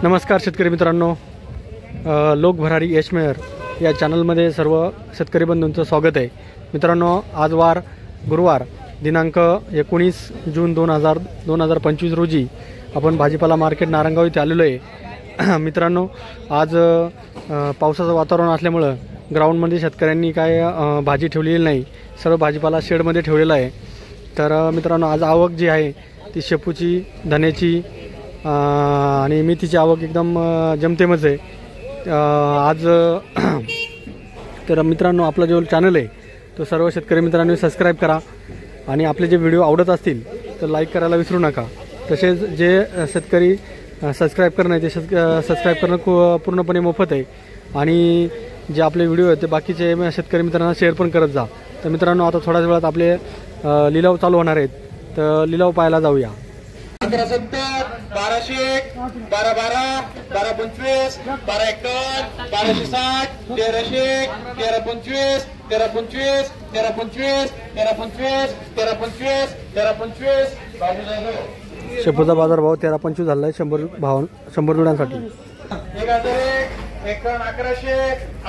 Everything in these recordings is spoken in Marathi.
नमस्कार शेतकरी मित्रांनो, लोक भरारी यश मेहर या चॅनलमध्ये सर्व शेतकरी बंधूंचं स्वागत आहे। मित्रांनो, आज वार गुरुवार दिनांक 19 जून 2025 रोजी आपण भाजीपाला मार्केट नारंगाव इथे आलेलो आहे। मित्रांनो, आज पावसाचं वातावरण असल्यामुळं ग्राउंडमध्ये शेतकऱ्यांनी काय भाजी ठेवलेली नाही, सर्व भाजीपाला शेडमध्ये ठेवलेला आहे। तर मित्रांनो, आज आवक जी आहे ती शेपूची, धण्याची आणि मेथीची आवक एकदम जमतेमच आहे आज। तर मित्रांनो, आपला जो चॅनल आहे तो सर्व शेतकरी मित्रांनी सबस्क्राईब करा आणि आपले जे व्हिडिओ आवडत असतील तर लाईक करायला विसरू नका। तसेच जे शेतकरी सबस्क्राईब करणं ते सबस्क्राईब करणं पूर्णपणे मोफत आहे आणि जे आपले व्हिडिओ आहेत ते बाकीचे शेतकरी मित्रांना शेअर पण करत जा। तर मित्रांनो, आता थोड्याच वेळात आपले लिलाव चालू होणार आहेत, तर लिलाव पाहायला जाऊया। 1170 1201 1212 1225 1251 1260 1301 1325 1325 1325 1325 1325 1325 शेपूचा बाजार भाव 13.25 झाला आहे 100 जुड्यांसाठी। 1001 1100 1111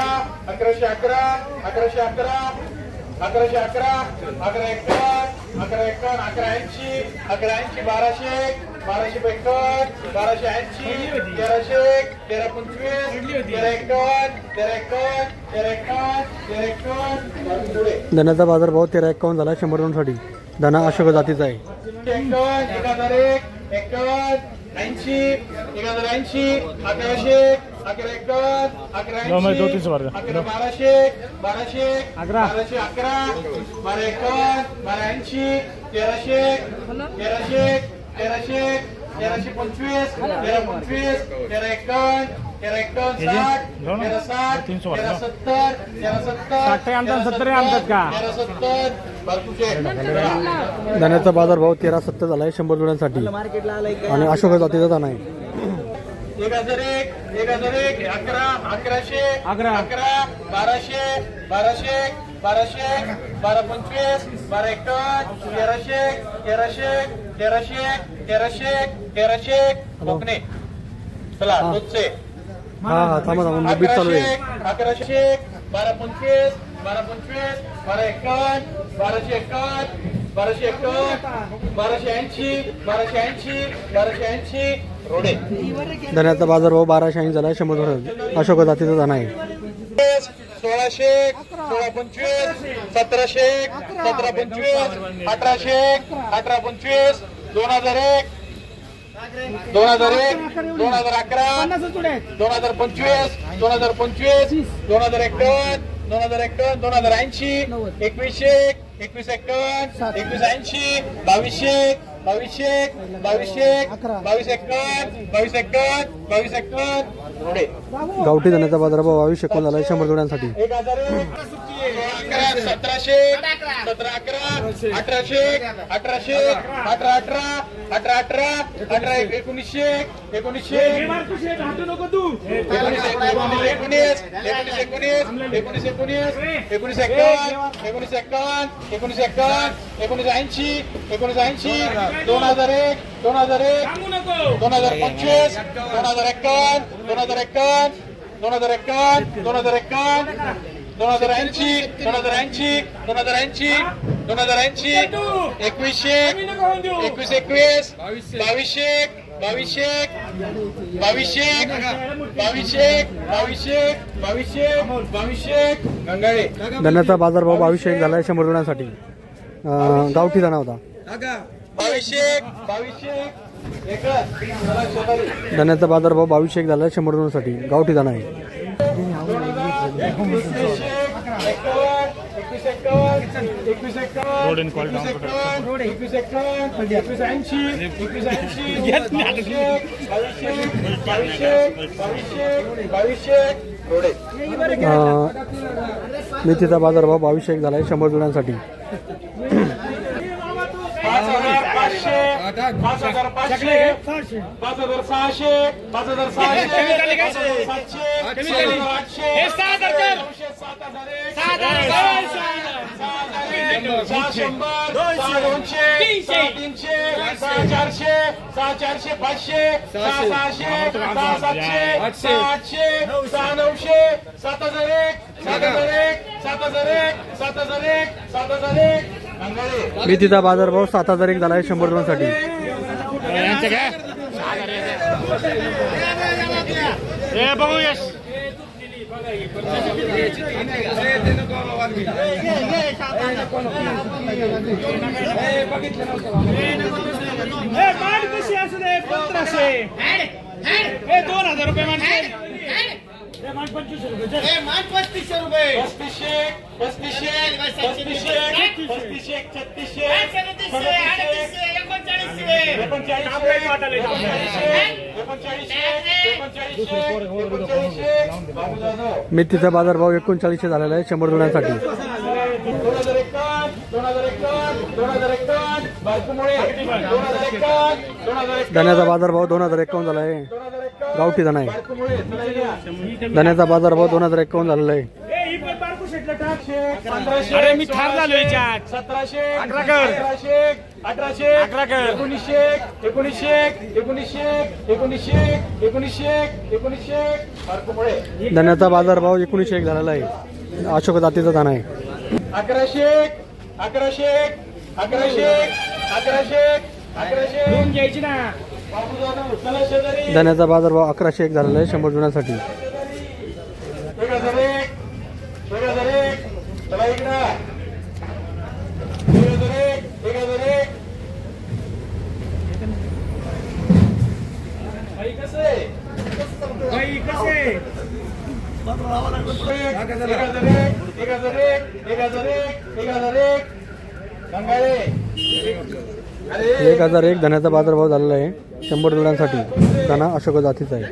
1111 1111 1111 1111 1181 1180 1180 1200 1251 1280 1301 1325 1351 1351 1351 धनाचा बाजार भाव 1351 झाला 100 जुड्यांसाठी। धना अशोक जातीचा आहे। 1001 80 1080 1100 1151 1180 1200 1200 1211 1281 1380 1300 1325 1325 1351 1360 धन्याचा बाजार भाव 1370 झाला आहे 100 जुड्यांसाठी आणि अशोक जातीचा दाना आहे। 1001 1100 11 1200 1200 1200 1225 1251 1300 1300 कोकणे। चला दूधचे थांबा बीट चालू आहे। 1100 1225 1225 1251 1251 1251 1280 1280 1280 रोडे। धन्याचा बाजार भाव 1280 झाला 100 जुड्यांसाठी। अशोक जातीचा दाना आहे। 1600 1625 1700 1725 1800 1825 2001 2001 2011 2025 2025 2051 2051 2080 2100 2151 2180 2200 2200 2200 2251 2251 2251 रोडे। गावठी धन्याचा बाजार भाव 2251 झाला 100 जुड्यांसाठी। 1700 1711 1800 1800 1818 1818 1900 1900 धन्याचा बाजार भाव 2201 झाला 100 जुड्यांसाठी। गावठी दाना होता। धन्याचा बाजार भाव 2201 झाला 100 जुड्यांसाठी। गावठी दाना आहे। 2200 मेथीचा बाजार भाव 2201 झाला 100 जुड्यांसाठी। 5500 5600 5600 5700 सहा 100 सहा 200 सहा 300 सहा 400 सहा 400 500 सहा 600 सहा 700 सहा 800 सहा 900 7001 7001 7001 7001 7001 अंगाळे मेथीचा बाजारभाव 7001 झाला आहे 100 रुपयांसाठी. बघू यश कशी असू दे 1500 2000 रुपये माणसे 2500 रुपये 3500 रुपये 3500 मेथीचा बाजारभाव 3900 झालेला आहे 100 रुपयांसाठी. 2051 बारकुमुळे 2051 धन्याचा बाजारभाव 2051 झाला आहे. गावठी धना आहे. धन्याचा बाजारभाव 2051 झालेला आहे. अरे मी ठार झालो याच्यात 1700 18 कर 1800 18 कर 1900 बारकुमुळे धन्याचा बाजारभाव 1901 झालेला आहे. अशोक जातीचा दाना आहे. 1100 घेऊन घ्यायची ना. चला शेजारी धन्याचा बाजारभाव 1101 झालेला आहे 100 रुपयांसाठी. 1001 चला इकडं 1001 काही कसं आहे बाई कसे 1001 गंगाळे 1001 धन्याचा बाजारभाव झालेला आहे 100 रुपयांसाठी. दाना अशोक जातीचा आहे.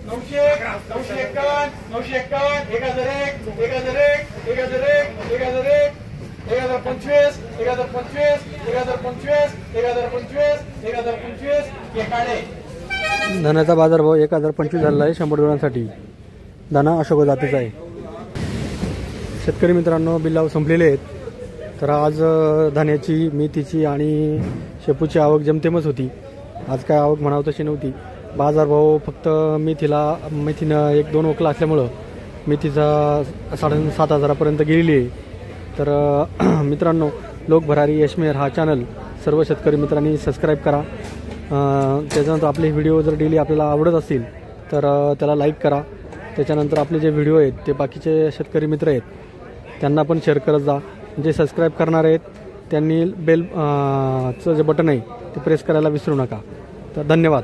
951 1001 धन्याचा बाजारभाव 1025 झालेला आहे 100 रुपयांसाठी. दाना अशोक जातीचा आहे. शेतकरी मित्रांनो, बिल्लाव संपलेले आहेत. तर आज धान्याची, मेथीची आणि शेपूची आवक जमतेमच होती. आज काय आवक म्हणावं तशी नव्हती. बाजारभाव फक्त मेथीनं 1-2 वकला असल्यामुळं मेथीचा 7,500पर्यंत गेलेली आहे. तर मित्रांनो, लोक भरारी यशमेर हा चॅनल सर्व शेतकरी मित्रांनी सबस्क्राईब करा. त्याच्यानंतर आपले व्हिडिओ जर डेली आपल्याला आवडत असतील तर त्याला लाईक करा. त्याच्यानंतर आपले जे व्हिडिओ आहेत ते बाकीचे शेतकरी मित्र आहेत त्यांना पण शेअर करत जा. जे सबस्क्राईब करणार आहेत त्यांनी बेल चं जे बटन आहे ते प्रेस करायला विसरू नका. तर धन्यवाद.